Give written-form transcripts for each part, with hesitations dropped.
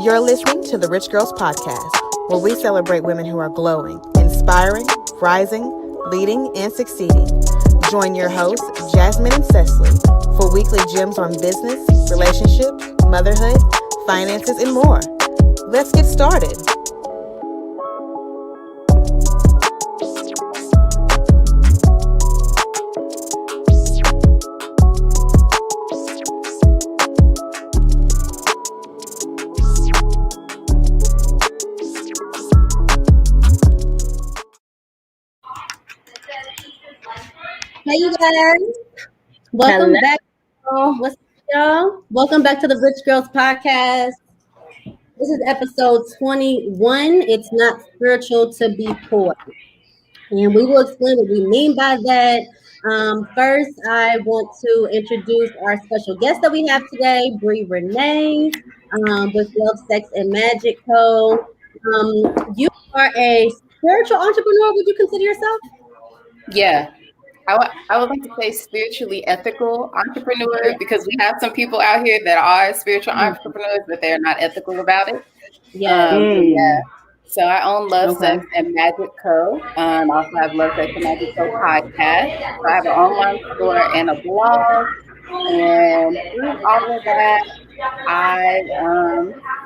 You're listening to the Rich Girls Podcast, where we celebrate women who are glowing, inspiring, rising, leading, and succeeding. Join your hosts, Jasmine and Cecily, for weekly gems on business, relationships, motherhood, finances, and more. Let's get started. Hey, you guys. Welcome back. What's up, y'all? Welcome back to the Rich Girls Podcast. This is episode 21. It's not spiritual to be poor. And we will explain what we mean by that. First, I want to introduce our special guest that we have today, Bri Renee, with Love, Sex, and Magic Co. You are a spiritual entrepreneur, would you consider yourself? Yeah. I would like to say spiritually ethical entrepreneur, because we have some people out here that are spiritual entrepreneurs, but they're not ethical about it. Yeah. So I own Love, Sex, and Magic Co. I also have Love, Sex, and Magic Co. podcast. So I have an online store and a blog. And through all of that, I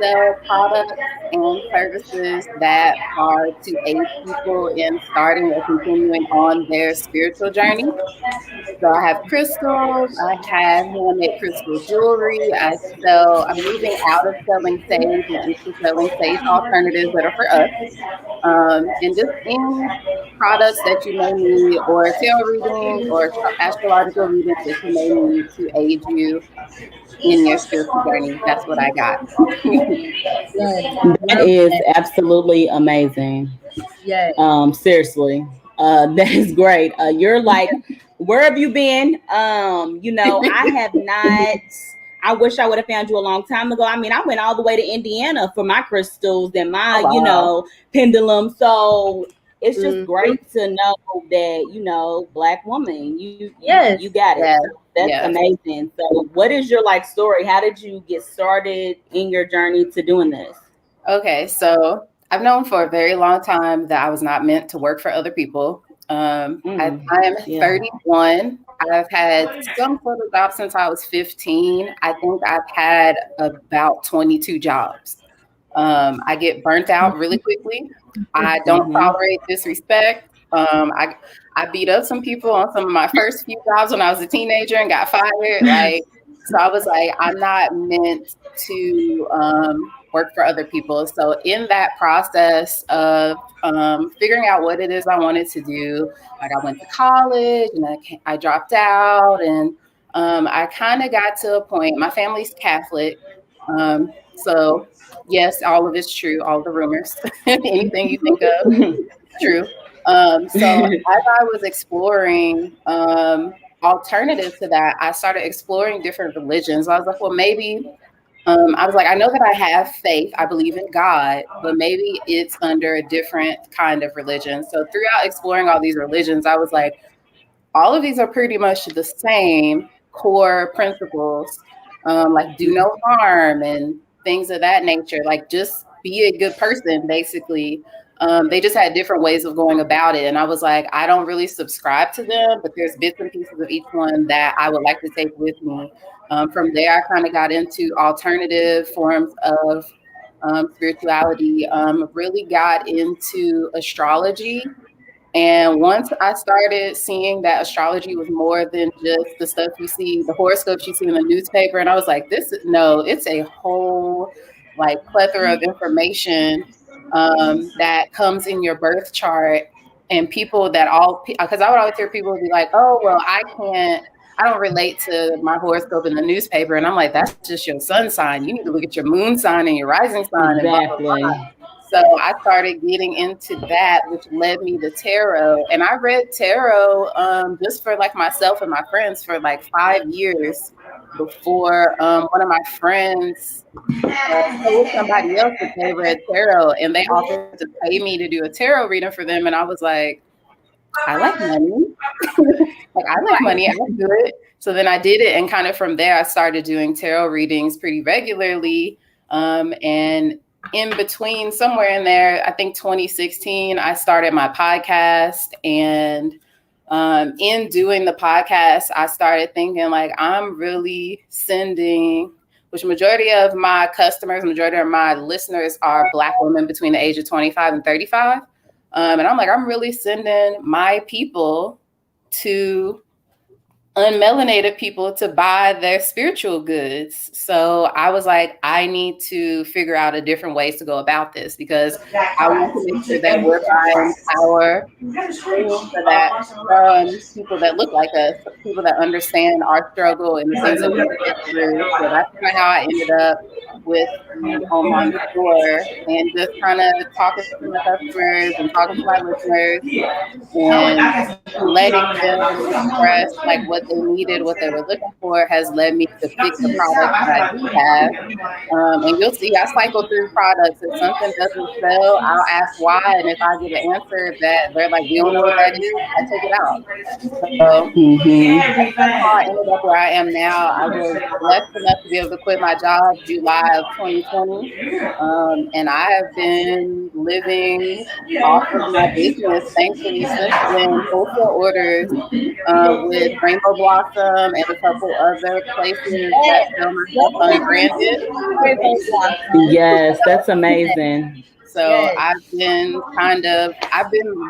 sell products and services that are to aid people in starting or continuing on their spiritual journey. So I have crystals, I have handmade crystal jewelry. I'm moving out of selling sage and into selling sage alternatives that are for us. And just any products that you may need, or tarot readings or astrological readings that you may need to aid you in your spiritual journey. That's what I got. That is absolutely amazing. Yes. Seriously. That is great. You're like, where have you been? I have not. I wish I would have found you a long time ago. I mean, I went all the way to Indiana for my crystals and my, pendulum. So it's just great to know that, Black woman, you got it. Yes. So that's amazing. So what is your story? How did you get started in your journey to doing this? Okay, so I've known for a very long time that I was not meant to work for other people. I am 31. I've had some sort of job since I was 15. I think I've had about 22 jobs. I get burnt out really quickly. I don't tolerate disrespect. I beat up some people on some of my first few jobs when I was a teenager and got fired. So I was like, I'm not meant to work for other people. So in that process of figuring out what it is I wanted to do, I went to college and I dropped out, and I kind of got to a point. My family's Catholic, so yes, all of it's true. All the rumors, anything you think of, true. So as I was exploring alternative to that, I started exploring different religions. I was like, well, maybe I know that I have faith. I believe in God, but maybe it's under a different kind of religion. So throughout exploring all these religions, I was like, all of these are pretty much the same core principles, like do no harm and things of that nature. Like just be a good person, basically. They just had different ways of going about it. And I was like, I don't really subscribe to them, but there's bits and pieces of each one that I would like to take with me. From there, I kind of got into alternative forms of spirituality, really got into astrology. And once I started seeing that astrology was more than just the stuff you see, the horoscopes you see in the newspaper, and I was like, it's a whole plethora of information that comes in your birth chart. And people because I would always hear people be like, oh, well, I don't relate to my horoscope in the newspaper. And I'm like, that's just your sun sign. You need to look at your moon sign and your rising sign. Exactly. And blah, blah, blah. So I started getting into that, which led me to tarot. And I read tarot just for myself and my friends for 5 years before one of my friends told somebody else that they read tarot, and they offered to pay me to do a tarot reading for them. And I was like, I like money. I like money. I can do it. So then I did it. And kind of from there, I started doing tarot readings pretty regularly. And in between, somewhere in there, I think 2016, I started my podcast. And in doing the podcast, I started thinking like, I'm really sending, which majority of my customers, majority of my listeners are Black women between the age of 25 and 35. And I'm like, I'm really sending my people to unmelanated people to buy their spiritual goods. So I was like, I need to figure out a different ways to go about this, because I want to make sure that we're buying our things so that from people that look like us, people that understand our struggle and the things that we've been through. So that's kind of how I ended up with the online store, and just kind of talking to my customers and talking to my listeners and letting them express like what they needed, what they were looking for, has led me to pick the products that I do have. And you'll see I cycle through products. If something doesn't sell, I'll ask why. And if I get an answer that they're like, we don't know what that is, I take it out. So that's how I ended up where I am now. I was blessed enough to be able to quit my job July of 2020. And I have been living off of my business, thankfully, since then. Wholesale orders with Rainbow Blossom and a couple other places that sell my stuff unbranded. Yes, that's amazing. So I've been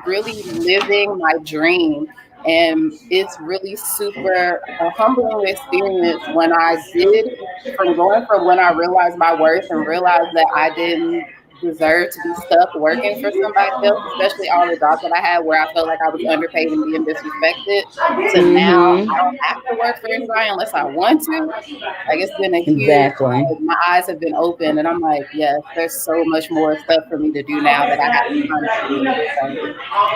really living my dream. And it's really super a humbling experience when I did, from going from when I realized my worth and realized that I didn't deserve to be stuck working for somebody else, especially all the jobs that I had where I felt like I was underpaid and being disrespected, to now I don't have to work for anybody unless I want to. Like, it's been a huge, my eyes have been open, and I'm like, yes, there's so much more stuff for me to do now that I have to kind of do. So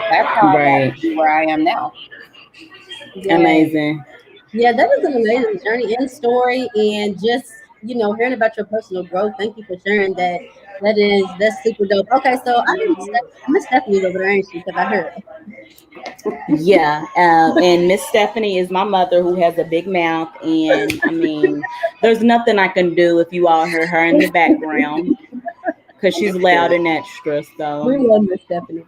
that's how I got to be where I am now. Yeah. Amazing. Yeah, that was an amazing journey and story, and just hearing about your personal growth. Thank you for sharing that. That's super dope. Okay, so I think Miss Stephanie's over there, ain't she? Because I heard. Yeah, and Miss Stephanie is my mother, who has a big mouth, and I mean, there's nothing I can do if you all hear her in the background, because she's loud and extra. So we love Miss Stephanie.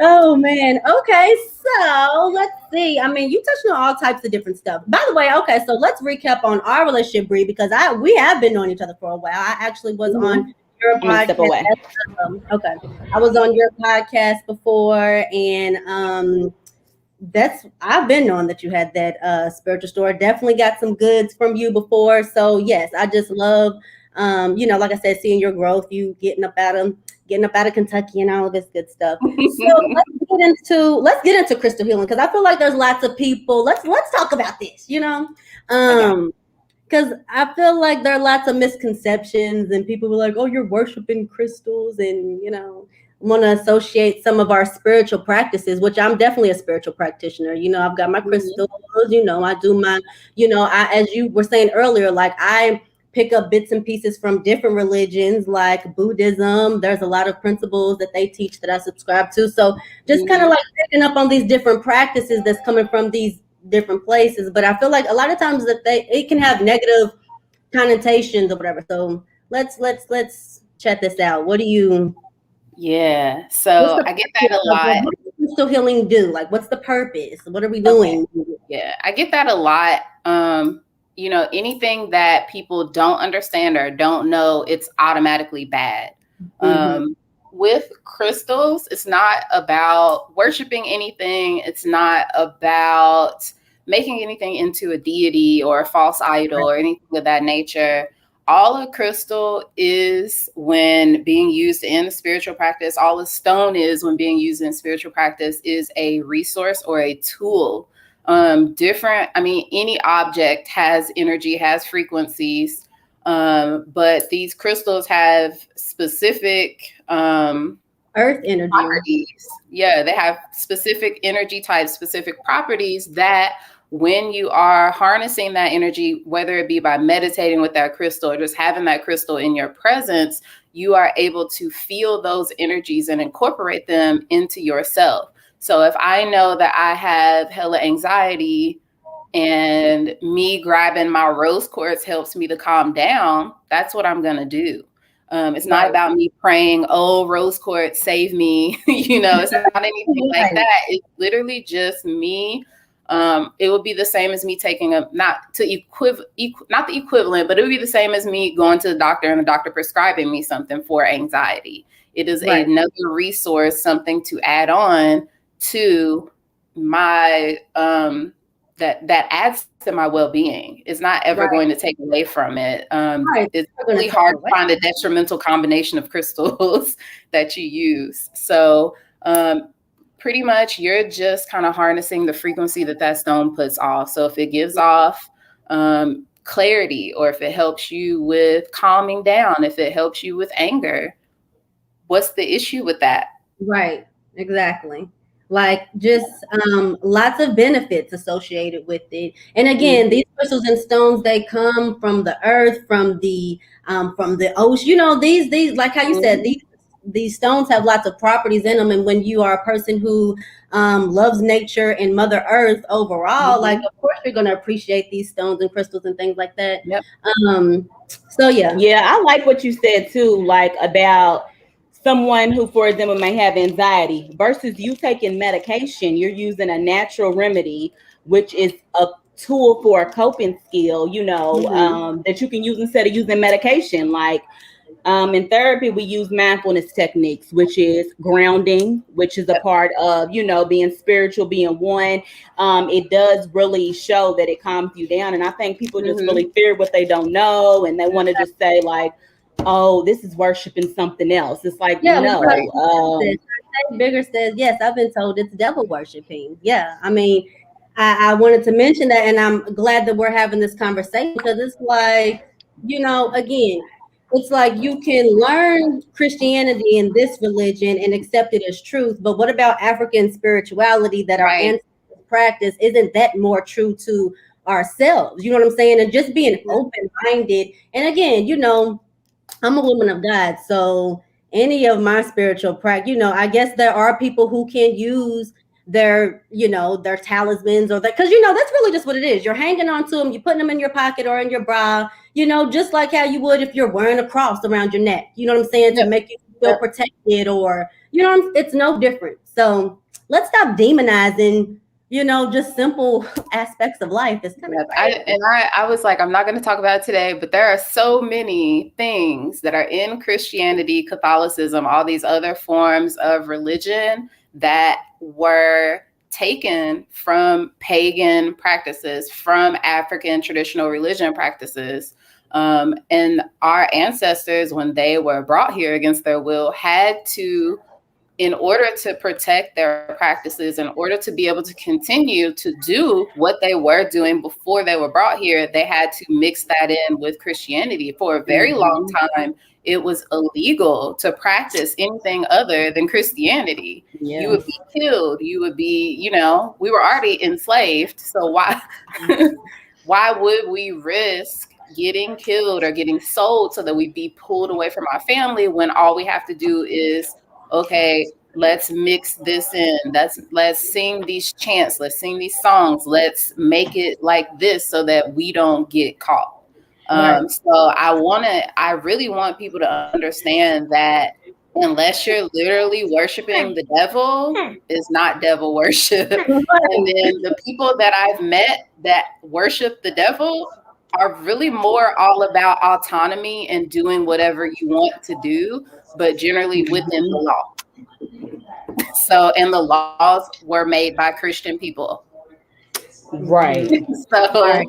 Oh man. Okay, so let's see. I mean, you touched on all types of different stuff. By the way, okay, so let's recap on our relationship, Bri, because we have been knowing each other for a while. I actually was on your podcast. Okay, I was on your podcast before, and I've been knowing that you had that spiritual store. Definitely got some goods from you before. So yes, I just love like I said, seeing your growth, you getting up out of Kentucky and all of this good stuff. So let's get into crystal healing, because I feel like there's lots of people. Let's talk about this, because I feel like there are lots of misconceptions, and people were like, oh, you're worshiping crystals, and want to associate some of our spiritual practices, which I'm definitely a spiritual practitioner. I've got my crystals, I do my, as you were saying earlier, like I pick up bits and pieces from different religions like Buddhism. There's a lot of principles that they teach that I subscribe to. So just kind of like picking up on these different practices that's coming from these different places. But I feel like a lot of times that it can have negative connotations or whatever. So let's check this out. What do you? Yeah. So I get that a lot. What does crystal healing do? Like, what's the purpose? What are we doing? Okay. Yeah, I get that a lot. Anything that people don't understand or don't know, it's automatically bad. With crystals, it's not about worshiping anything. It's not about making anything into a deity or a false idol or anything of that nature. All a crystal is, when being used in spiritual practice, all a stone is when being used in spiritual practice, is a resource or a tool. Any object has energy, has frequencies, but these crystals have specific earth energy properties. Yeah, they have specific energy types, specific properties that when you are harnessing that energy, whether it be by meditating with that crystal or just having that crystal in your presence, you are able to feel those energies and incorporate them into yourself. So if I know that I have hella anxiety, and me grabbing my rose quartz helps me to calm down, that's what I'm going to do. It's not about me praying, oh, rose quartz, save me. It's not anything like that. It's literally just me. It would be the same as me taking not the equivalent, but it would be the same as me going to the doctor and the doctor prescribing me something for anxiety. It is another resource, something to add on to my that adds to my well-being. It's not ever going to take away from it. It's really hard to find a detrimental combination of crystals that you use. So pretty much you're just kind of harnessing the frequency that stone puts off. So if it gives off clarity, or if it helps you with calming down, if it helps you with anger, what's the issue with that? Right, exactly. Like just lots of benefits associated with it. And again, these crystals and stones, they come from the earth, from the ocean. These like how you said, these stones have lots of properties in them. And when you are a person who loves nature and Mother Earth overall, like of course you're gonna appreciate these stones and crystals and things like that. Yep. So yeah. Yeah, I like what you said too, like about someone who, for example, may have anxiety versus you taking medication. You're using a natural remedy, which is a tool for a coping skill, that you can use instead of using medication. Like in therapy, we use mindfulness techniques, which is grounding, which is a part of, being spiritual, being one. It does really show that it calms you down. And I think people just really fear what they don't know. And they want to just say like, oh, this is worshiping something else. It's like, no. Bigger says, yes, I've been told it's devil worshiping. Yeah. I mean, I wanted to mention that, and I'm glad that we're having this conversation, because it's like, again, it's like you can learn Christianity in this religion and accept it as truth. But what about African spirituality that our ancestors practice? Isn't that more true to ourselves? You know what I'm saying? And just being open-minded. And again, I'm a woman of God, so any of my spiritual practice, I guess there are people who can use their talismans or that, because that's really just what it is. You're hanging on to them, you're putting them in your pocket or in your bra, just like how you would if you're wearing a cross around your neck. You know what I'm saying? To make you feel protected, or it's no different. So let's stop demonizing just simple aspects of life. It's kind of I was like, I'm not going to talk about it today, but there are so many things that are in Christianity, Catholicism, all these other forms of religion that were taken from pagan practices, from African traditional religion practices. And our ancestors, when they were brought here against their will, had to, in order to protect their practices, in order to be able to continue to do what they were doing before they were brought here, they had to mix that in with Christianity. For a very long time, it was illegal to practice anything other than Christianity. Yeah. You would be killed. You would be, we were already enslaved. So why would we risk getting killed or getting sold so that we'd be pulled away from our family, when all we have to do is, okay, let's mix this in. Let's sing these chants. Let's sing these songs. Let's make it like this so that we don't get caught. So I really want people to understand that unless you're literally worshiping the devil, is not devil worship. And then the people that I've met that worship the devil are really more all about autonomy and doing whatever you want to do, but generally within the law. So, and the laws were made by Christian people. Right. So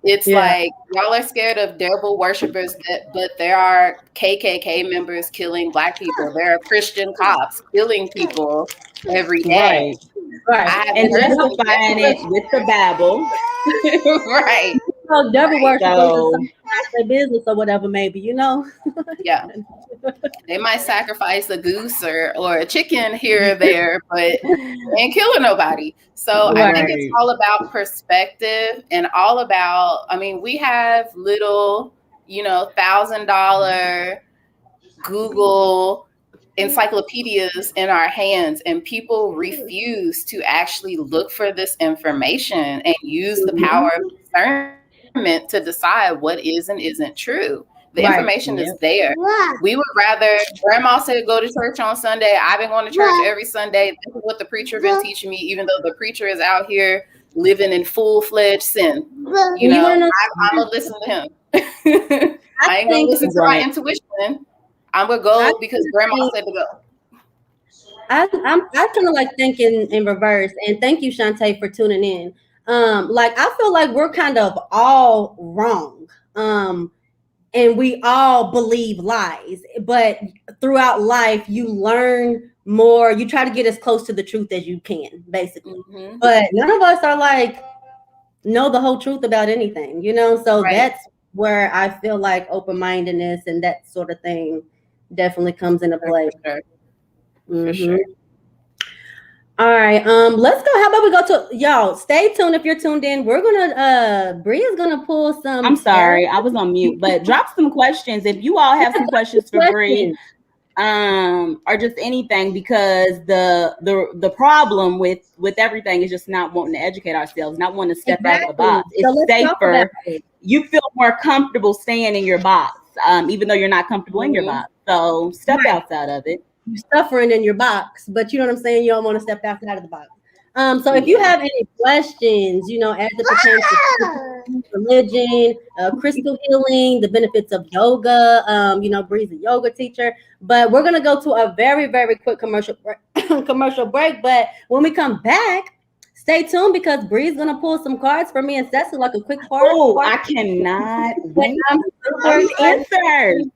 it's like, y'all are scared of devil worshipers, but there are KKK members killing Black people. There are Christian cops killing people every day. Right. And justifying it with the Bible. Right. Devil worshipers their business or whatever, maybe, Yeah. They might sacrifice a goose or a chicken here or there, but they ain't killing nobody. So I think it's all about perspective and all about, we have little, $1,000 Google encyclopedias in our hands, and people refuse to actually look for this information and use the power of discernment to decide what is and isn't true. The information is there. We would rather, grandma said go to church on Sunday. I've been going to church every Sunday. This is what the preacher been teaching me, even though the preacher is out here living in full-fledged sin. You know, I'm gonna listen to him. I ain't gonna listen to my intuition. I'm gonna go because grandma said to go. I kind of like thinking in reverse, and thank you, Shantae, for tuning in. Like I feel like we're kind of all wrong, and we all believe lies. But throughout life, you learn more. You try to get as close to the truth as you can, basically. Mm-hmm. But none of us are like know the whole truth about anything, you know. So that's where I feel like open-mindedness and that sort of thing definitely comes into play. For sure. Mm-hmm. For sure. All right. Let's go. How about we go to y'all? Stay tuned if you're tuned in. We're gonna Bri is gonna pull some. I'm sorry, I was on mute, but drop some questions if you all have some questions for Bri, or just anything, because the problem with everything is just not wanting to educate ourselves, not wanting to step out of the box. It's safer. You feel more comfortable staying in your box, even though you're not comfortable in your box. So step outside of it. You're suffering in your box, but you know what I'm saying? You don't want to step outside of the box. So if you have any questions, you know, as it pertains to religion, crystal healing, the benefits of yoga, you know, Bri's a yoga teacher, but we're going to go to a very, very quick commercial break. But when we come back, stay tuned because Bri's going to pull some cards for me and Cecily, like a quick part. Oh, I cannot wait for answers.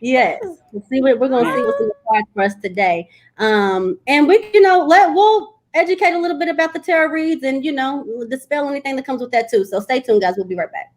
Yes, we're going to see what's in the cards for us today. And we, you know, we'll educate a little bit about the tarot reads and, you know, dispel anything that comes with that too. So stay tuned, guys. We'll be right back.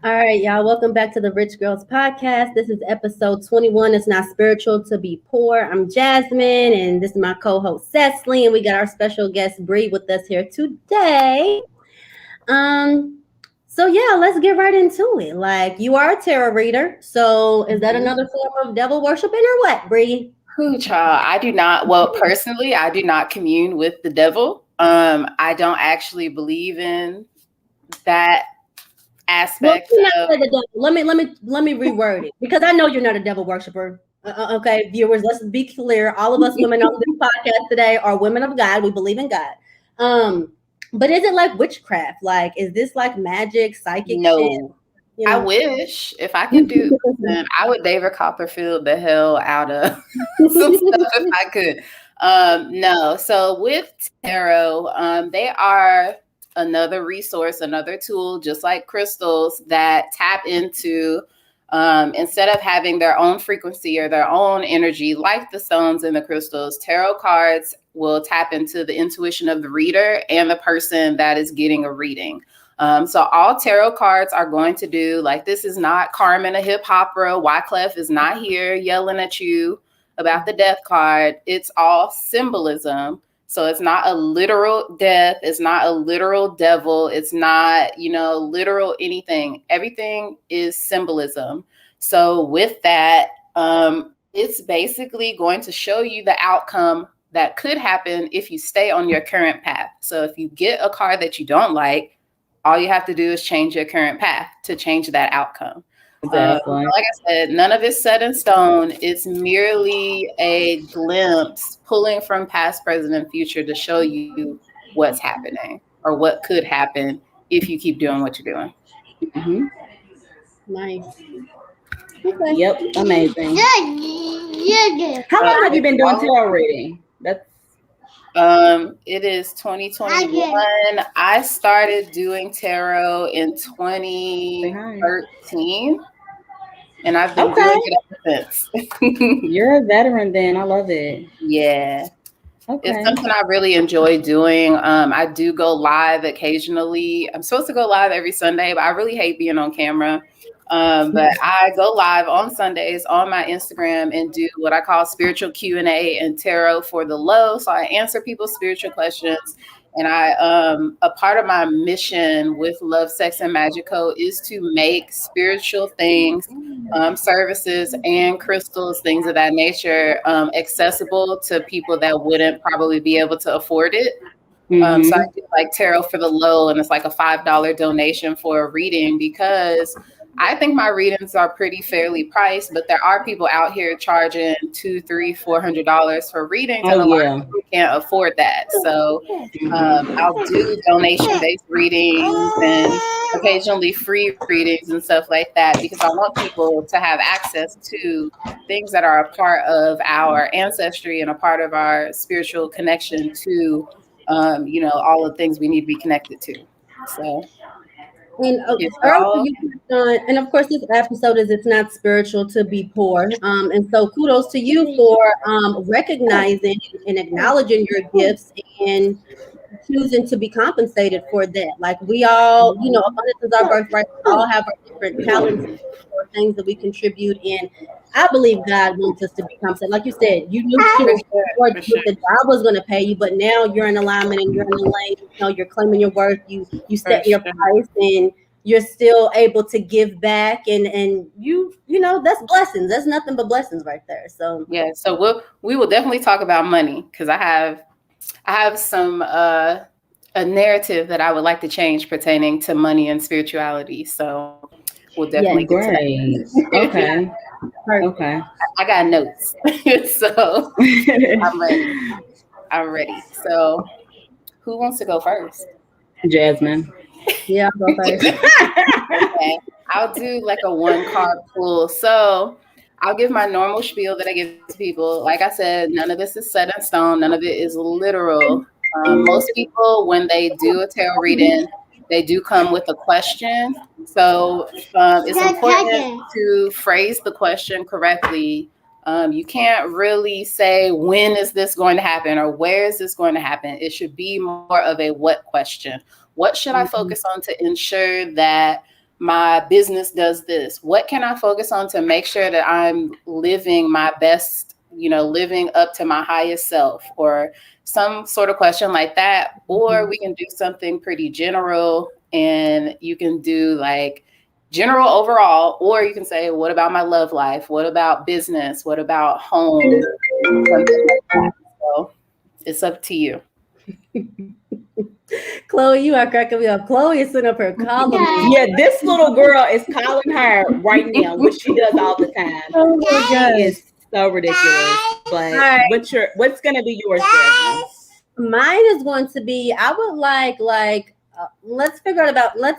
All right, y'all. Welcome back to the Rich Girls Podcast. This is episode 21. It's not spiritual to be poor. I'm Jasmine, and this is my co-host Cecily, and we got our special guest Bri with us here today. So yeah, let's get right into it. Like, you are a tarot reader, so is that another form of devil worshiping or what, Bri? Child, I do not. Well, personally, I do not commune with the devil. I don't actually believe in that aspect. Well, let me reword it, because I know you're not a devil worshiper. Okay, viewers, let's be clear. All of us women on this podcast today are women of God. We believe in God. But is it like witchcraft? Like, is this like magic, psychic? No. Shit? You know? I wish if I could do I would David Copperfield the hell out of some stuff if I could. No. So with tarot, they are another resource, another tool, just like crystals, that tap into, instead of having their own frequency or their own energy, like the stones and the crystals, tarot cards will tap into the intuition of the reader and the person that is getting a reading. So all tarot cards are going to do, like, this is not Carmen, a hip opera. Wyclef is not here yelling at you about the death card. It's all symbolism. So it's not a literal death. It's not a literal devil. It's not, you know, literal anything. Everything is symbolism. So with that, it's basically going to show you the outcome that could happen if you stay on your current path. So if you get a card that you don't like, all you have to do is change your current path to change that outcome. Exactly. Like I said, none of it's set in stone. It's merely a glimpse pulling from past, present, and future to show you what's happening or what could happen if you keep doing what you're doing. Mm-hmm. Nice. Okay. Yep, amazing. How long have you been doing tarot reading? It is 2021. I started doing tarot in 2013, and I've been doing it ever since. You're a veteran then. I love it. Yeah. Okay. It's something I really enjoy doing. I do go live occasionally. I'm supposed to go live every Sunday, but I really hate being on camera. But I go live on Sundays on my Instagram and do what I call spiritual Q&A and tarot for the low. So I answer people's spiritual questions. And a part of my mission with Love, Sex, and Magico is to make spiritual things, services and crystals, things of that nature, accessible to people that wouldn't probably be able to afford it. So I do like tarot for the low, and it's like a $5 donation for a reading, because I think my readings are pretty fairly priced, but there are people out here charging $200, $300, $400 for readings, and a lot of people can't afford that. So I'll do donation-based readings and occasionally free readings and stuff like that, because I want people to have access to things that are a part of our ancestry and a part of our spiritual connection to all the things we need to be connected to. So, and earlier you touched on, and of course this episode is "It's Not Spiritual to Be Poor," and so kudos to you for recognizing and acknowledging your gifts and choosing to be compensated for that. Like we all, abundance is our birthright. We all have our different talents or things that we contribute in. I believe God wants us to be compensated. Like you said, you knew what the job was going to pay you, but now you're in alignment and you're in the lane. You're claiming your worth. You set your price, and you're still able to give back. And that's blessings. That's nothing but blessings right there. So yeah. So we will definitely talk about money, because I have some a narrative that I would like to change pertaining to money and spirituality. So we'll definitely get to that. Okay. Okay. I got notes. So I'm ready. So who wants to go first? Jasmine. Yeah, I'll go first. Okay. I'll do like a 1-card pull. So I'll give my normal spiel that I give to people. Like I said, none of this is set in stone. None of it is literal. Most people, when they do a tarot reading, they do come with a question. So it's important to phrase the question correctly. You can't really say, when is this going to happen, or where is this going to happen? It should be more of a what question. What should I focus on to ensure that my business does this? What can I focus on to make sure that I'm living my best, living up to my highest self, or some sort of question like that? Or we can do something pretty general, and you can do like general overall, or you can say, what about my love life? What about business? What about home? So it's up to you. Chloe, you are cracking me up. Chloe is sitting up here calling me. Yeah, this little girl is calling her right now, which she does all the time. Oh my God. She is so ridiculous. But what's going to be yours, Jasmine? Mine is going to be, I would like let's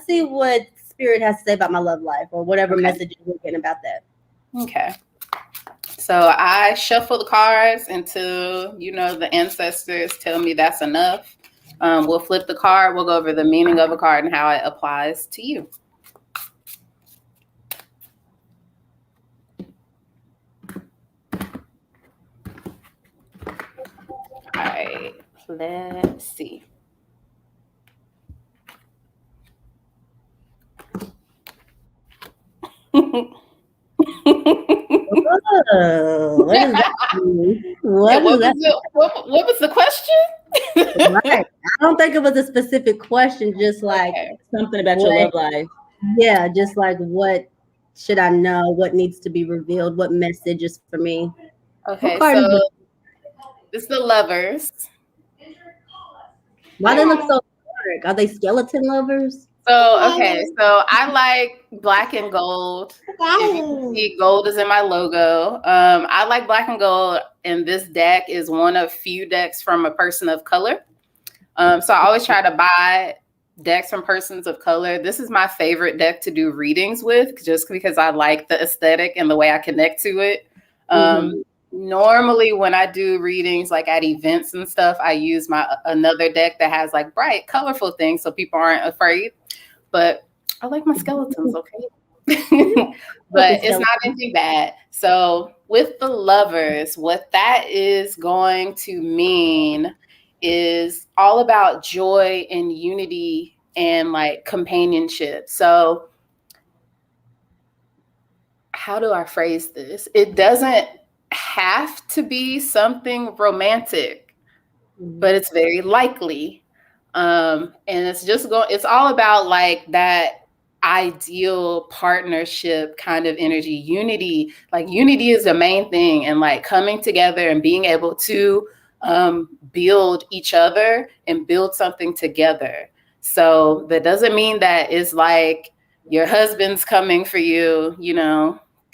see what Spirit has to say about my love life, or whatever messages we're getting about that. Okay. So I shuffle the cards until, the ancestors tell me that's enough. We'll flip the card. We'll go over the meaning of a card and how it applies to you. All right. Let's see. What was the question? Right. I don't think it was a specific question, just like something about your love life. Yeah, just like what should I know? What needs to be revealed? What message is for me? Okay, so it's the Lovers. Why they look so dark? Are they skeleton lovers? So I like black and gold. If you can see, gold is in my logo. I like black and gold, and this deck is one of few decks from a person of color. So I always try to buy decks from persons of color. This is my favorite deck to do readings with, just because I like the aesthetic and the way I connect to it. normally when I do readings like at events and stuff, I use my another deck that has like bright, colorful things so people aren't afraid. But I like my skeletons, okay? But it's not anything bad. So with the lovers, what that is going to mean is all about joy and unity and like companionship. So how do I phrase this? It doesn't have to be something romantic, but it's very likely. And it's all about like that ideal partnership kind of energy. Unity is the main thing, and like coming together and being able to build each other and build something together. So that doesn't mean that it's like your husband's coming for you,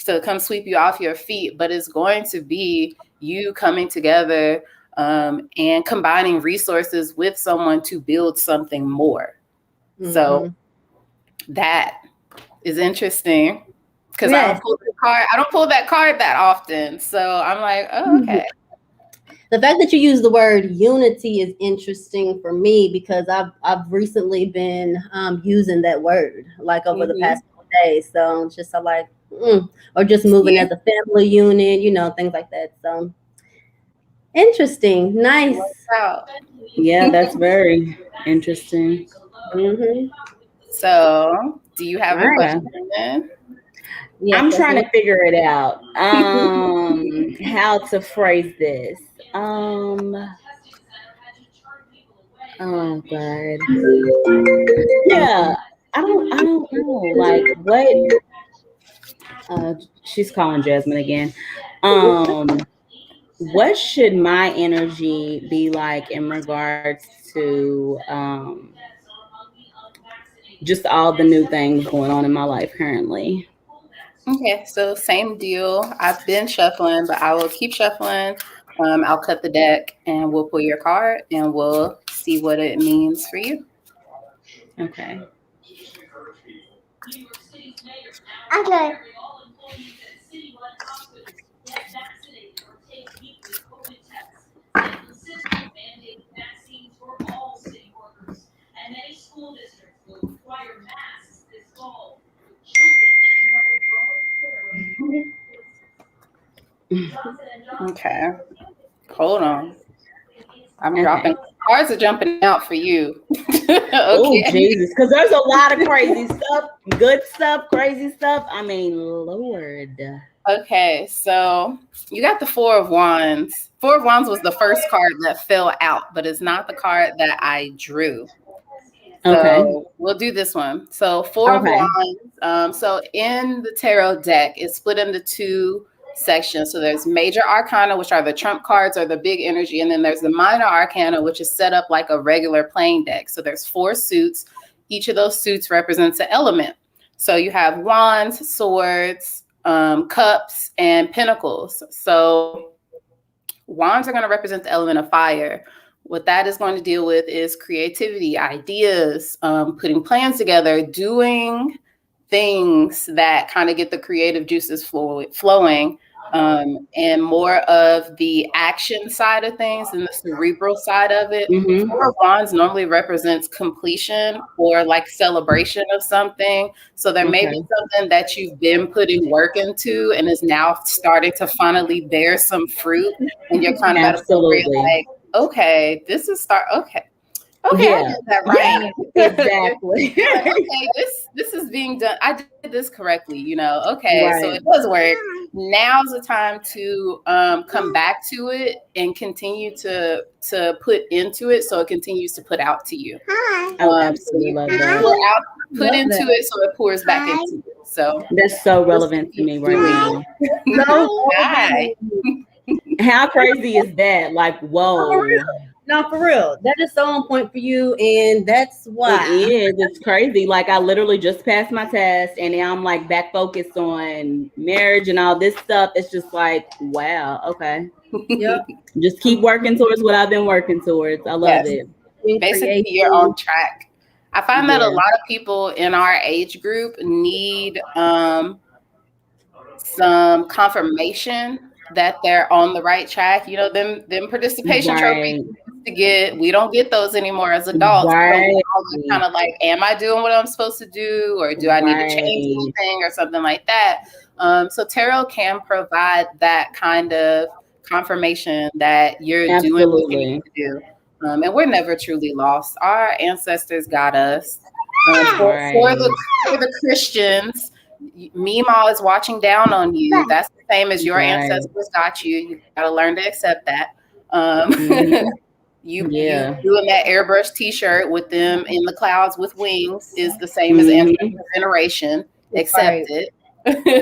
to come sweep you off your feet, but it's going to be you coming together and combining resources with someone to build something more. Mm-hmm. So that is interesting because I don't pull that card that often. So I'm like, oh, okay. The fact that you use the word unity is interesting for me because I've recently been using that word like over the past couple days. So it's just like, or just moving as a family unit, things like that. So interesting. Nice. Yeah, that's very interesting. So do you have a question? Yes, I'm trying to figure it out. How to phrase this. Oh God. Yeah, I don't know. Like what? She's calling Jasmine again. What should my energy be like in regards to just all the new things going on in my life currently? Okay, so same deal. I've been shuffling, but I will keep shuffling. I'll cut the deck and we'll pull your card and we'll see what it means for you. Okay. Okay. Okay. Hold on. I'm dropping. Cards are jumping out for you. Okay. Oh, Jesus. Because there's a lot of crazy stuff, good stuff, crazy stuff. I mean, Lord. Okay. So you got the Four of Wands. Four of Wands was the first card that fell out, but it's not the card that I drew. So we'll do this one. So Four of Wands. So in the tarot deck, it's split into two sections. So there's major arcana, which are the trump cards or the big energy. And then there's the minor arcana, which is set up like a regular playing deck. So there's 4 suits. Each of those suits represents an element. So you have wands, swords, cups, and pentacles. So wands are going to represent the element of fire. What that is going to deal with is creativity, ideas, putting plans together, doing things that kind of get the creative juices flowing, and more of the action side of things and the cerebral side of it. Four of Wands normally represents completion or like celebration of something. So there may be something that you've been putting work into and is now starting to finally bear some fruit, and you're kind of at a point where you're like, okay, this is okay, yeah. I did that right. Yeah, exactly. Okay, this is being done. I did this correctly, Okay, so it does work. Now's the time to come back to it and continue to put into it, so it continues to put out to you. Absolutely love that. Put into it, so it pours back into you. So that's so relevant to me right now. How crazy is that? Like, whoa. No, for real. That is so on point for you. And that's why. It is. It's crazy. Like, I literally just passed my test and now I'm like back focused on marriage and all this stuff. It's just like, wow. Okay. Yep. Just keep working towards what I've been working towards. I love it. Basically, you're on track. I find that a lot of people in our age group need some confirmation that they're on the right track. You know, them participation trophies we don't get those anymore as adults. Right. So kind of like, am I doing what I'm supposed to do, or do I need to change anything or something like that? So tarot can provide that kind of confirmation that you're doing what you need to do. And we're never truly lost. Our ancestors got us. For the Christians, Meemaw is watching down on you. That's the same as your ancestors got you. You got to learn to accept that. You doing that airbrush T-shirt with them in the clouds with wings is the same as ancestor veneration. Accept it.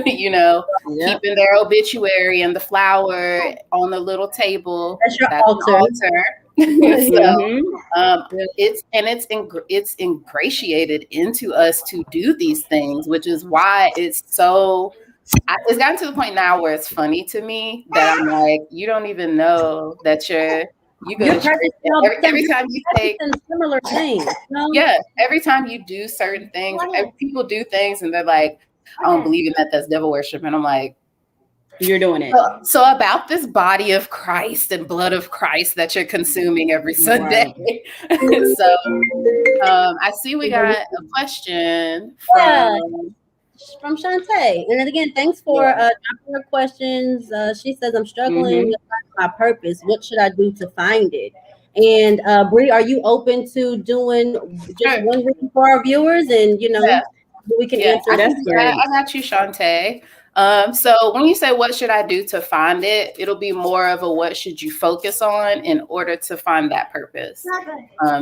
You know, keeping their obituary and the flower on the little table. That's your altar. So it's ingratiated into us to do these things, which is why it's gotten to the point now where it's funny to me that I'm like, you don't even know that you're every time you take similar things. Every time you do certain things, people do things and they're like, I don't believe in that, that's devil worship. And I'm like, you're doing it. So about this body of Christ and blood of Christ that you're consuming every Sunday. Right. So I see we got a question from Shantae. And then again, thanks for dropping her questions. She says, I'm struggling with my purpose. What should I do to find it? And Bri, are you open to doing just one reading for our viewers? And, you know, we can answer. I got you, Shantae. So when you say what should I do to find it, it'll be more of a what should you focus on in order to find that purpose.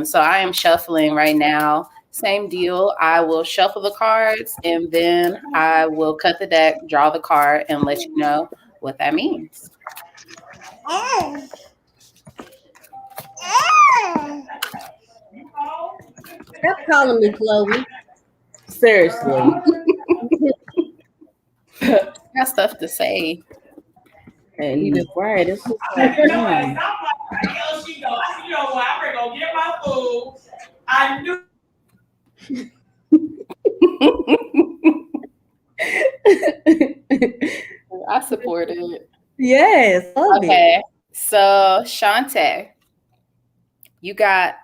So I am shuffling right now. Same deal. I will shuffle the cards and then I will cut the deck, draw the card, and let you know what that means. Stop calling me Chloe. Seriously. Got stuff to say. And you just right. It's just like, I'm like, oh, she go. I said, you know what? I'm gonna go get my food. I knew. I support it. Yes. Okay. So Shantae, you got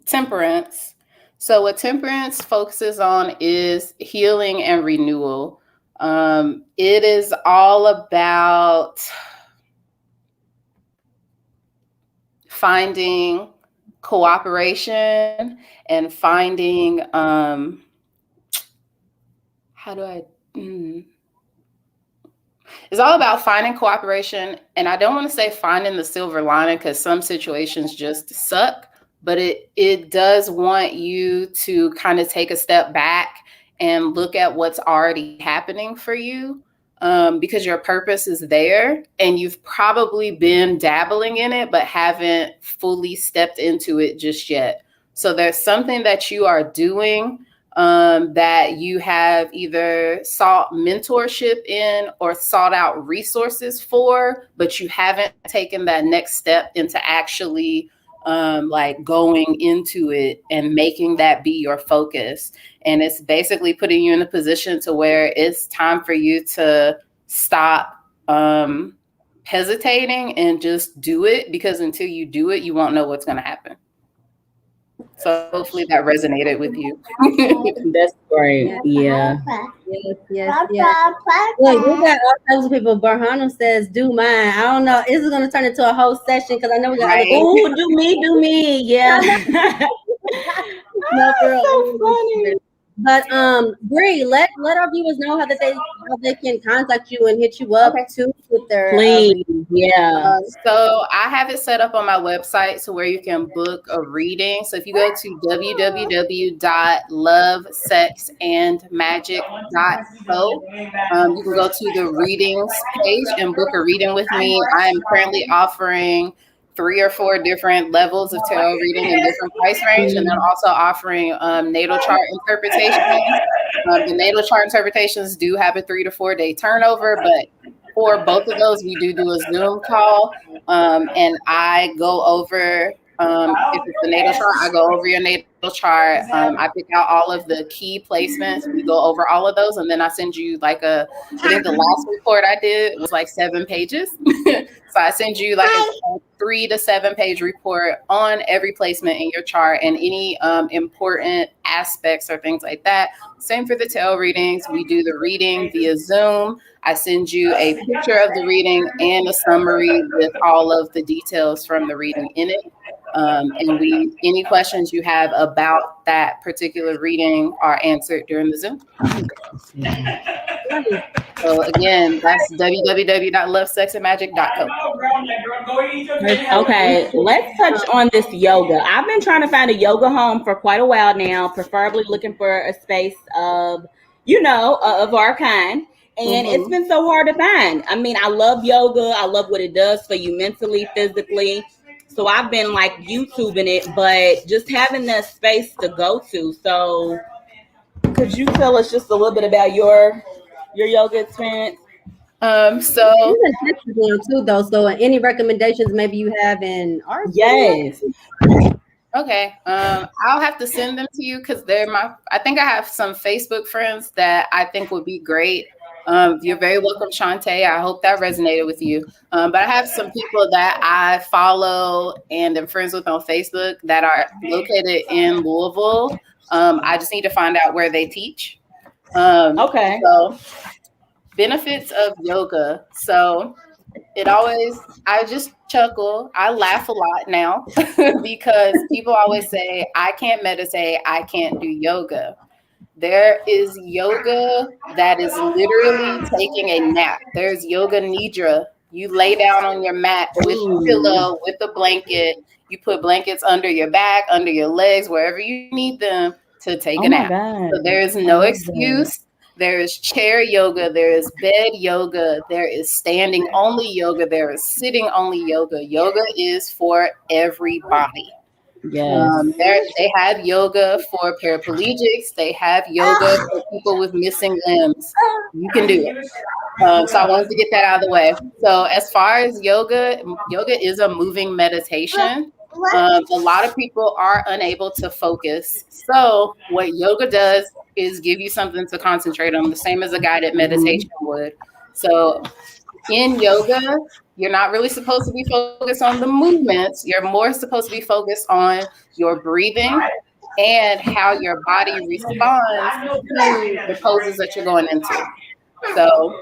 temperance. So what temperance focuses on is healing and renewal. It is all about finding cooperation and finding it's all about finding cooperation. And I don't want to say finding the silver lining because some situations just suck, but it does want you to kind of take a step back and look at what's already happening for you, because your purpose is there and you've probably been dabbling in it, but haven't fully stepped into it just yet. So there's something that you are doing that you have either sought mentorship in or sought out resources for, but you haven't taken that next step into actually like going into it and making that be your focus. And it's basically putting you in a position to where it's time for you to stop hesitating and just do it, because until you do it, you won't know what's going to happen. So hopefully that resonated with you. That's great. Yeah. Yes. Look, we got all kinds of people. Barhano says, do mine. I don't know. This is going to turn into a whole session because I know we got oh, do me. Yeah. No, girl. So funny. But Bri, let our viewers know how they can contact you and hit you up too with their please. So I have it set up on my website so where you can book a reading. So if you go to www.lovesexandmagic.co, you can go to the readings page and book a reading with me. I am currently offering 3 or 4 different levels of tarot reading in different price range. And then also offering natal chart interpretations. The natal chart interpretations do have a 3 to 4 day turnover, but for both of those, we do a Zoom call. And I go over If it's the natal chart, I go over your natal chart. I pick out all of the key placements. We go over all of those, and then I send you I think the last report I did was like 7 pages. So I send you like a 3 to 7 page report on every placement in your chart and any important aspects or things like that. Same for the tarot readings. We do the reading via Zoom. I send you a picture of the reading and a summary with all of the details from the reading in it. And any questions you have about that particular reading are answered during the Zoom. So again, that's www.lovesexandmagic.co. Okay, let's touch on this yoga. I've been trying to find a yoga home for quite a while now, preferably looking for a space of our kind. And it's been so hard to find. I mean, I love yoga. I love what it does for you mentally, physically. So I've been like YouTubing it, but just having that space to go to. So could you tell us just a little bit about your yoga experience? So too, though. So any recommendations maybe you have in our Yes. Okay. I'll have to send them to you because I think I have some Facebook friends that I think would be great. You're very welcome, Shantae. I hope that resonated with you. But I have some people that I follow and am friends with on Facebook that are located in Louisville. I just need to find out where they teach. Okay. So benefits of yoga. So I just chuckle. I laugh a lot now because people always say, I can't meditate, I can't do yoga. There is yoga that is literally taking a nap. There's yoga nidra. You lay down on your mat with a pillow, with a blanket. You put blankets under your back, under your legs, wherever you need them to take a nap. God. So there is no excuse. There is chair yoga. There is bed yoga. There is standing only yoga. There is sitting only yoga. Yoga is for everybody. Yes. They have yoga for paraplegics. They have yoga for people with missing limbs. You can do it. So I wanted to get that out of the way. So as far as yoga is a moving meditation. A lot of people are unable to focus. So what yoga does is give you something to concentrate on, the same as a guided meditation would. So in yoga, you're not really supposed to be focused on the movements. You're more supposed to be focused on your breathing and how your body responds to the poses that you're going into. So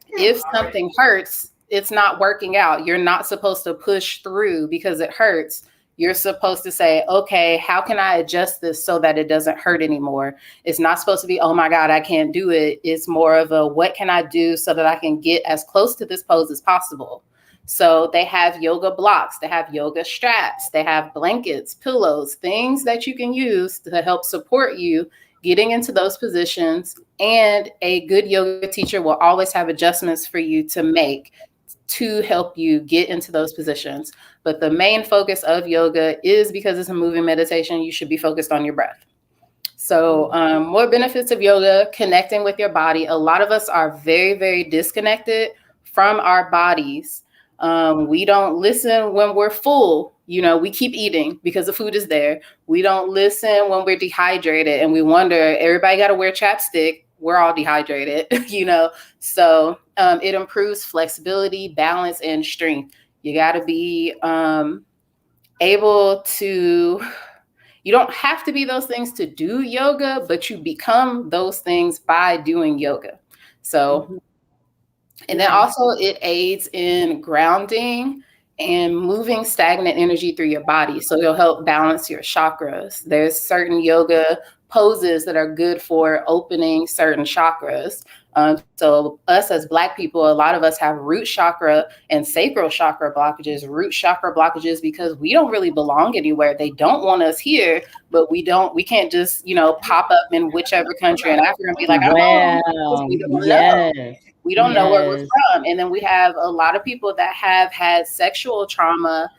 if something hurts, it's not working out. You're not supposed to push through because it hurts. You're supposed to say, okay, how can I adjust this so that it doesn't hurt anymore? It's not supposed to be, oh my God, I can't do it. It's more of a, what can I do so that I can get as close to this pose as possible? So they have yoga blocks, they have yoga straps, they have blankets, pillows, things that you can use to help support you getting into those positions. And a good yoga teacher will always have adjustments for you to make to help you get into those positions. But the main focus of yoga is, because it's a moving meditation, you should be focused on your breath. So more benefits of yoga: connecting with your body. A lot of us are very, very disconnected from our bodies. We don't listen when we're full. We keep eating because the food is there. We don't listen when we're dehydrated and we wonder, everybody got to wear chapstick. We're all dehydrated, So it improves flexibility, balance, and strength. You got to be able to, you don't have to be those things to do yoga, but you become those things by doing yoga. So, and then also it aids in grounding and moving stagnant energy through your body. So it'll help balance your chakras. There's certain yoga poses that are good for opening certain chakras. So us as Black people, a lot of us have root chakra and sacral chakra blockages. Root chakra blockages because we don't really belong anywhere. They don't want us here, but we can't just, pop up in whichever country in Africa and be like, we don't know where we're from. And then we have a lot of people that have had sexual trauma,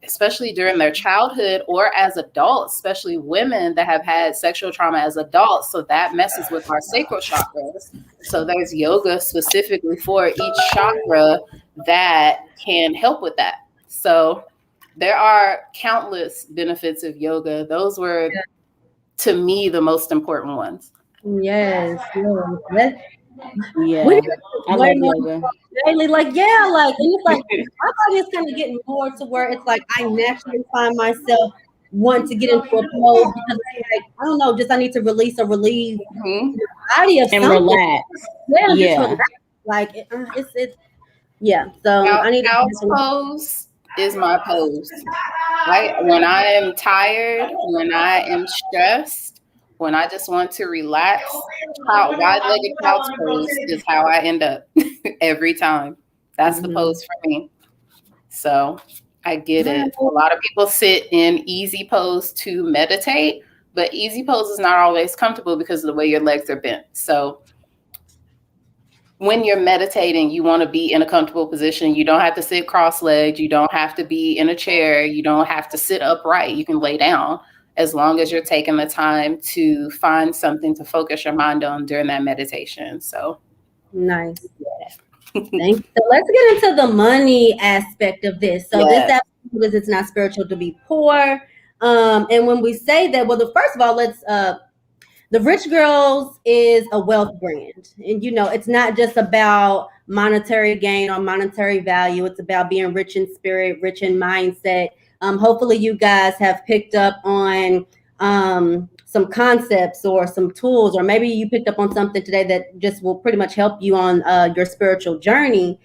especially during their childhood or as adults, especially women that have had sexual trauma as adults. So that messes with our sacral chakras. So there's yoga specifically for each chakra that can help with that. So there are countless benefits of yoga. Those were, to me, the most important ones. Yes. Yeah, I love yoga. Daily, like, yeah, like, and it's like my body is kind of getting more to where it's like I naturally find myself want to get into a pose because it's like, I don't know, just I need to release or relieve Mm-hmm. the body of And something. relax. Yeah, Yeah. just relax. Like it's yeah. So I need Child's to. pose is my pose. When I am tired, when I am stressed, when I just want to relax, wide-legged child's pose is how I end up every time. That's the pose for me. So I get it. A lot of people sit in easy pose to meditate, but easy pose is not always comfortable because of the way your legs are bent. So when you're meditating, you want to be in a comfortable position. You don't have to sit cross-legged. You don't have to be in a chair. You don't have to sit upright. You can lay down as long as you're taking the time to find something to focus your mind on during that meditation. So Nice. Thank you. So let's get into the money aspect of this. So this episode is It's Not Spiritual to Be Poor. And when we say that, well, first of all, the Rich Girls is a wealth brand. And, it's not just about monetary gain or monetary value. It's about being rich in spirit, rich in mindset. Hopefully you guys have picked up on some concepts or some tools, or maybe you picked up on something today that just will pretty much help you on your spiritual journey.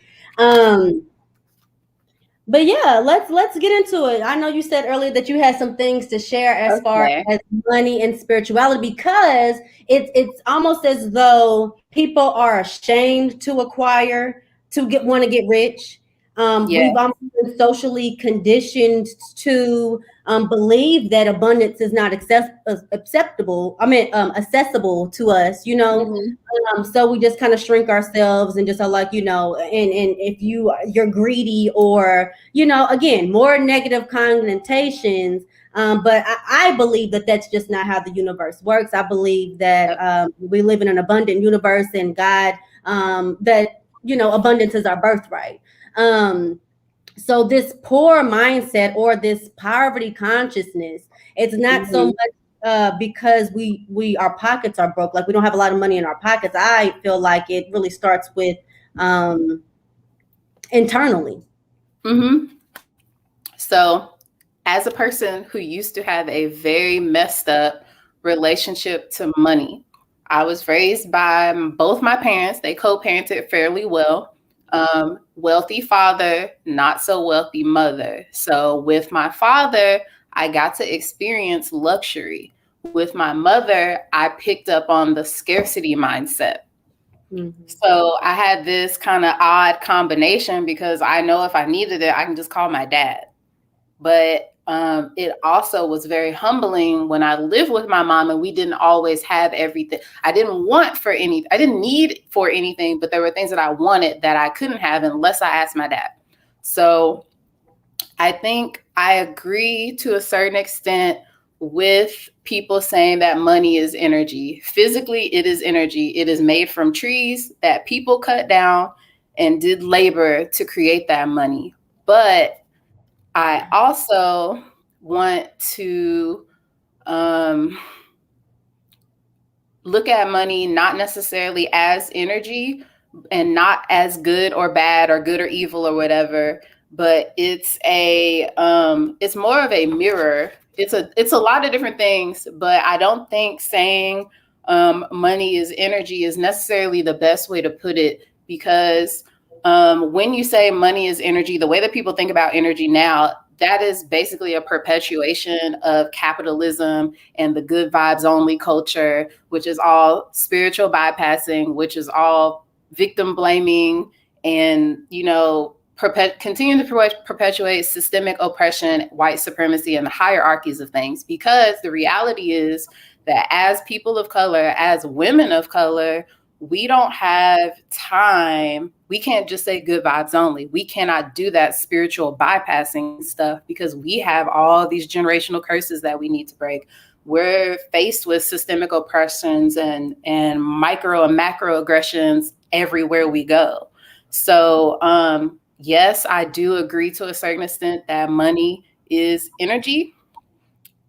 But yeah, let's get into it. I know you said earlier that you had some things to share as far as money and spirituality, because it's almost as though people are ashamed to want to get rich. We've almost been socially conditioned to believe that abundance is not acceptable. Accessible to us. So we just kind of shrink ourselves and just are like, and if you're greedy or, again, more negative connotations. But I believe that that's just not how the universe works. I believe that we live in an abundant universe, and God, that, abundance is our birthright. So this poor mindset or this poverty consciousness, it's not so much because our pockets are broke, like we don't have a lot of money in our pockets. I feel like it really starts with internally. So as a person who used to have a very messed up relationship to money, I was raised by both my parents. They co-parented fairly well. Wealthy father, not so wealthy mother. So with my father, I got to experience luxury. With my mother, I picked up on the scarcity mindset. So I had this kind of odd combination, because I know if I needed it, I can just call my dad. But it also was very humbling when I lived with my mom and we didn't always have everything. I didn't need for anything, but there were things that I wanted that I couldn't have unless I asked my dad. So I think I agree to a certain extent with people saying that money is energy. Physically, it is energy. It is made from trees that people cut down and did labor to create that money. But I also want to look at money not necessarily as energy and not as good or bad or good or evil or whatever, but it's more of a mirror. It's a lot of different things, but I don't think saying money is energy is necessarily the best way to put it, because when you say money is energy, the way that people think about energy now, that is basically a perpetuation of capitalism and the good vibes only culture, which is all spiritual bypassing, which is all victim blaming, and, continue to perpetuate systemic oppression, white supremacy, and the hierarchies of things. Because the reality is that as people of color, as women of color, we don't have time. We can't just say good vibes only. We cannot do that spiritual bypassing stuff, because we have all these generational curses that we need to break. We're faced with systemic oppressions and micro and macro aggressions everywhere we go. So yes, I do agree to a certain extent that money is energy.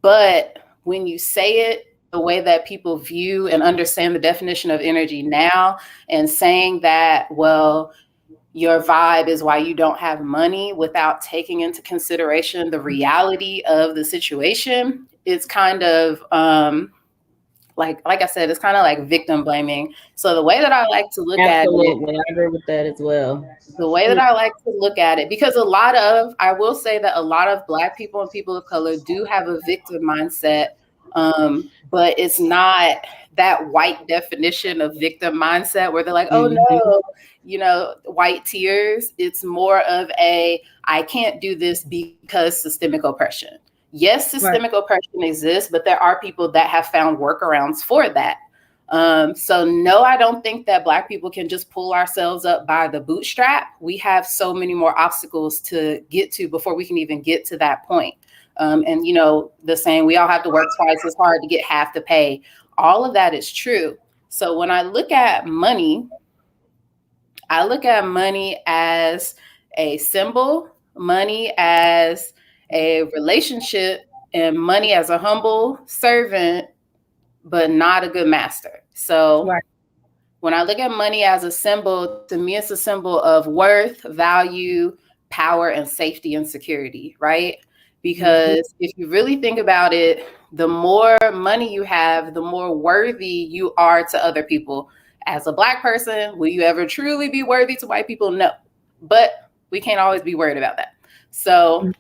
But when you say it the way that people view and understand the definition of energy now, and saying that, well, your vibe is why you don't have money, without taking into consideration the reality of the situation, it's kind of like I said, it's kind of like victim blaming. So the way that I like to look at it, I agree with that as well. the way that I like to look at it, because I will say that a lot of Black people and people of color do have a victim mindset, but it's not that white definition of victim mindset where they're like, oh no, white tears. It's more of I can't do this because systemic oppression. Yes, systemic oppression exists, but there are people that have found workarounds for that. So no, I don't think that Black people can just pull ourselves up by the bootstrap. We have so many more obstacles to get to before we can even get to that point. And the saying, we all have to work twice as hard to get half the pay. All of that is true. So when I look at money, I look at money as a symbol, money as a relationship, and money as a humble servant, but not a good master. So when I look at money as a symbol, to me, it's a symbol of worth, value, power, and safety and security, right? Because if you really think about it, the more money you have, the more worthy you are to other people. As a Black person, will you ever truly be worthy to white people? No, but we can't always be worried about that. So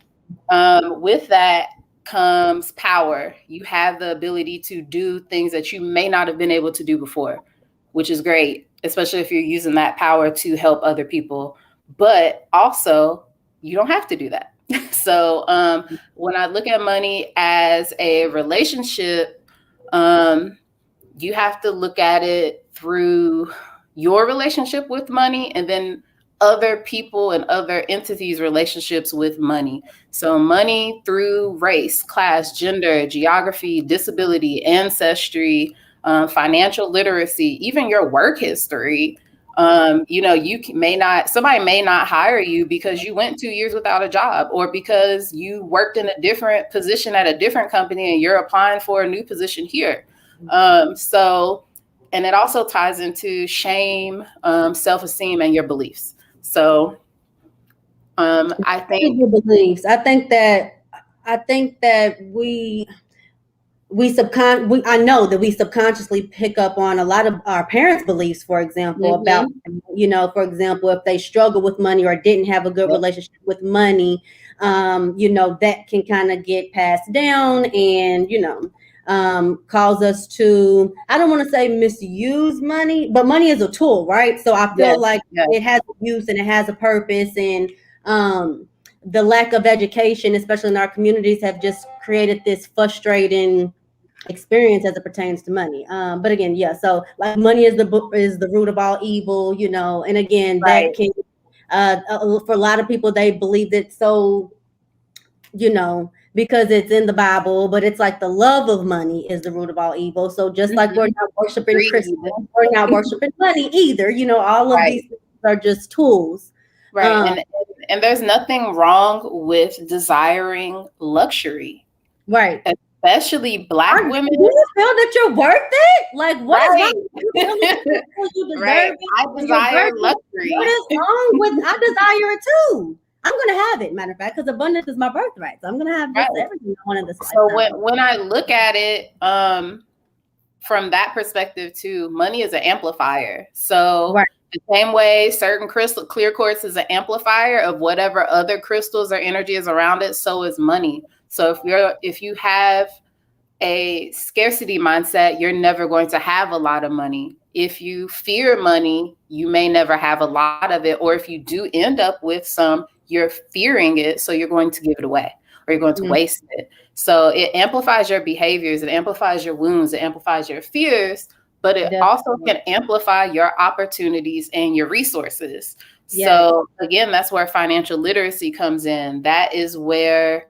with that comes power. You have the ability to do things that you may not have been able to do before, which is great, especially if you're using that power to help other people. But also, you don't have to do that. So when I look at money as a relationship, you have to look at it through your relationship with money, and then other people and other entities' relationships with money. So money through race, class, gender, geography, disability, ancestry, financial literacy, even your work history. Somebody may not hire you because you went 2 years without a job, or because you worked in a different position at a different company and you're applying for a new position here. And it also ties into shame, self-esteem, and your beliefs. So I think your beliefs. I think that I know that we subconsciously pick up on a lot of our parents' beliefs, for example, about, for example, if they struggle with money or didn't have a good relationship with money, that can kind of get passed down and, cause us to, I don't want to say misuse money, but money is a tool, right? So I feel like it has a use and it has a purpose, and the lack of education, especially in our communities, have just created this frustrating experience as it pertains to money. But again, so like money is the root of all evil, and again, that can, for a lot of people, they believe that so, because it's in the Bible, but it's like the love of money is the root of all evil. So just like we're not worshiping Christ, we're not worshiping money either. All of these things are just tools. Right. And there's nothing wrong with desiring luxury. Right. Especially Black women. Do you feel that you're worth it? Like, what is wrong? You deserve it. I desire luxury. What is wrong with, I desire it too. I'm going to have it, matter of fact, because abundance is my birthright. So I'm going to have everything I want in this life. So when I look at it from that perspective too, money is an amplifier. So the same way certain clear quartz is an amplifier of whatever other crystals or energy is around it, so is money. So if you have a scarcity mindset, you're never going to have a lot of money. If you fear money, you may never have a lot of it. Or if you do end up with some, you're fearing it, so you're going to give it away, or you're going to waste it. So it amplifies your behaviors, it amplifies your wounds, it amplifies your fears, but it also can amplify your opportunities and your resources. So again, that's where financial literacy comes in. That is where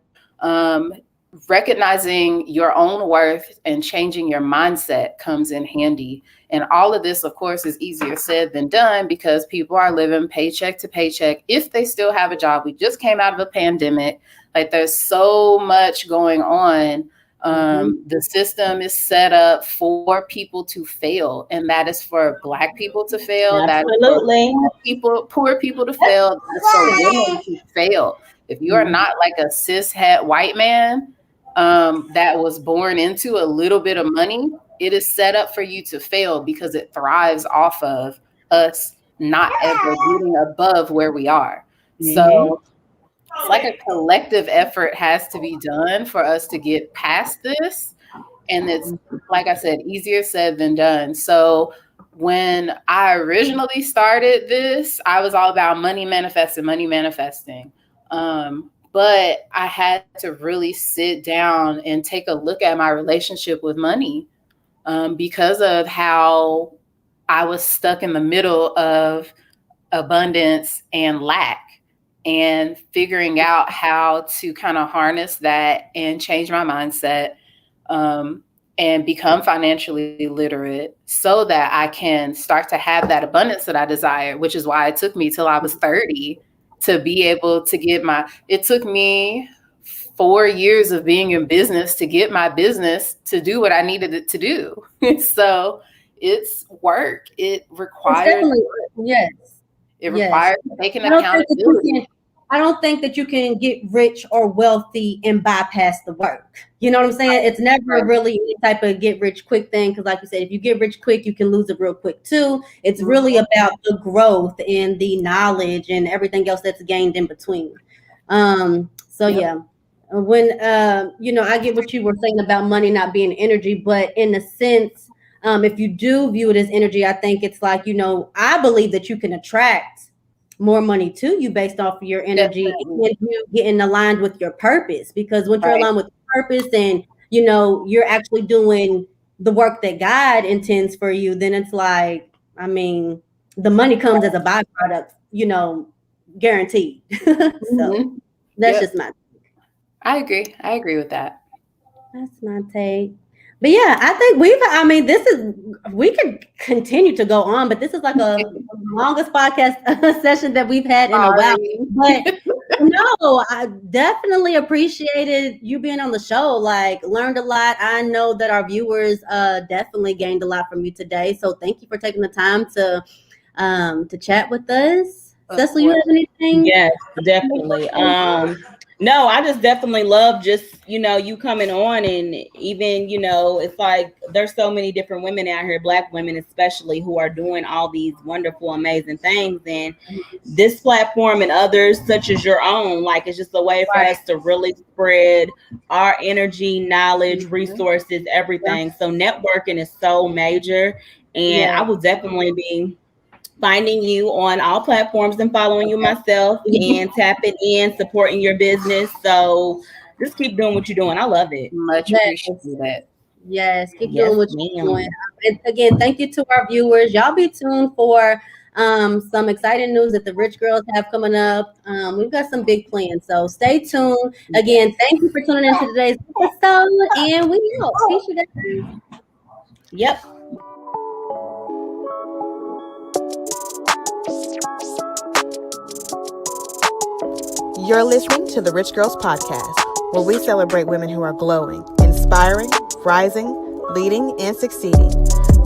recognizing your own worth and changing your mindset comes in handy. And all of this, of course, is easier said than done because people are living paycheck to paycheck if they still have a job. We just came out of a pandemic. Like there's so much going on. The system is set up for people to fail, and that is for Black people to fail. Absolutely. That is for poor people to fail. That's for women to fail. If you are not like a cis-het white man that was born into a little bit of money, it is set up for you to fail because it thrives off of us not ever getting above where we are. So it's like a collective effort has to be done for us to get past this. And it's, like I said, easier said than done. So when I originally started this, I was all about money manifesting. But I had to really sit down and take a look at my relationship with money because of how I was stuck in the middle of abundance and lack, and figuring out how to kind of harness that and change my mindset and become financially literate so that I can start to have that abundance that I desire, which is why it took me till I was 30 to be able to get it took me 4 years of being in business to get my business to do what I needed it to do. So it's work. It requires work. Yes. It requires taking accountability. I don't think that you can get rich or wealthy and bypass the work. You know what I'm saying? It's never really any type of get rich quick thing. Because like you said, if you get rich quick, you can lose it real quick too. It's really about the growth and the knowledge and everything else that's gained in between. Yeah, when, I get what you were saying about money not being energy, but in a sense, if you do view it as energy, I think it's like, I believe that you can attract more money to you based off of your energy and you getting aligned with your purpose. Because once you're aligned with your purpose and, you're actually doing the work that God intends for you, then it's like, the money comes as a byproduct, guaranteed. So that's just my take. I agree with that. That's my take. But yeah, I think we could continue to go on, but this is like a longest podcast session that we've had in a while. But no, I definitely appreciated you being on the show. Like, learned a lot. I know that our viewers definitely gained a lot from you today. So thank you for taking the time to chat with us. Cecily, you have anything? Yes, definitely. No, I just definitely love just, you coming on, and even, it's like there's so many different women out here, Black women especially, who are doing all these wonderful, amazing things. And this platform and others such as your own, like, it's just a way for us to really spread our energy, knowledge, resources, everything. So networking is so major. And I will definitely be finding you on all platforms and following you myself and tapping in, supporting your business. So just keep doing what you're doing. I love it. Much appreciate that. Yes, keep doing what you're doing. And again, thank you to our viewers. Y'all be tuned for some exciting news that the Rich Girls have coming up. We've got some big plans, so stay tuned. Again, thank you for tuning in to today's episode, and we out. Peace, you guys. Yep. You're listening to the Rich Girls Podcast, where we celebrate women who are glowing, inspiring, rising, leading, and succeeding.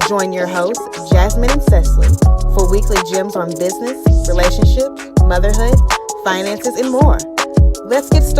Join your hosts, Jasmine and Cecily, for weekly gems on business, relationships, motherhood, finances, and more. Let's get started.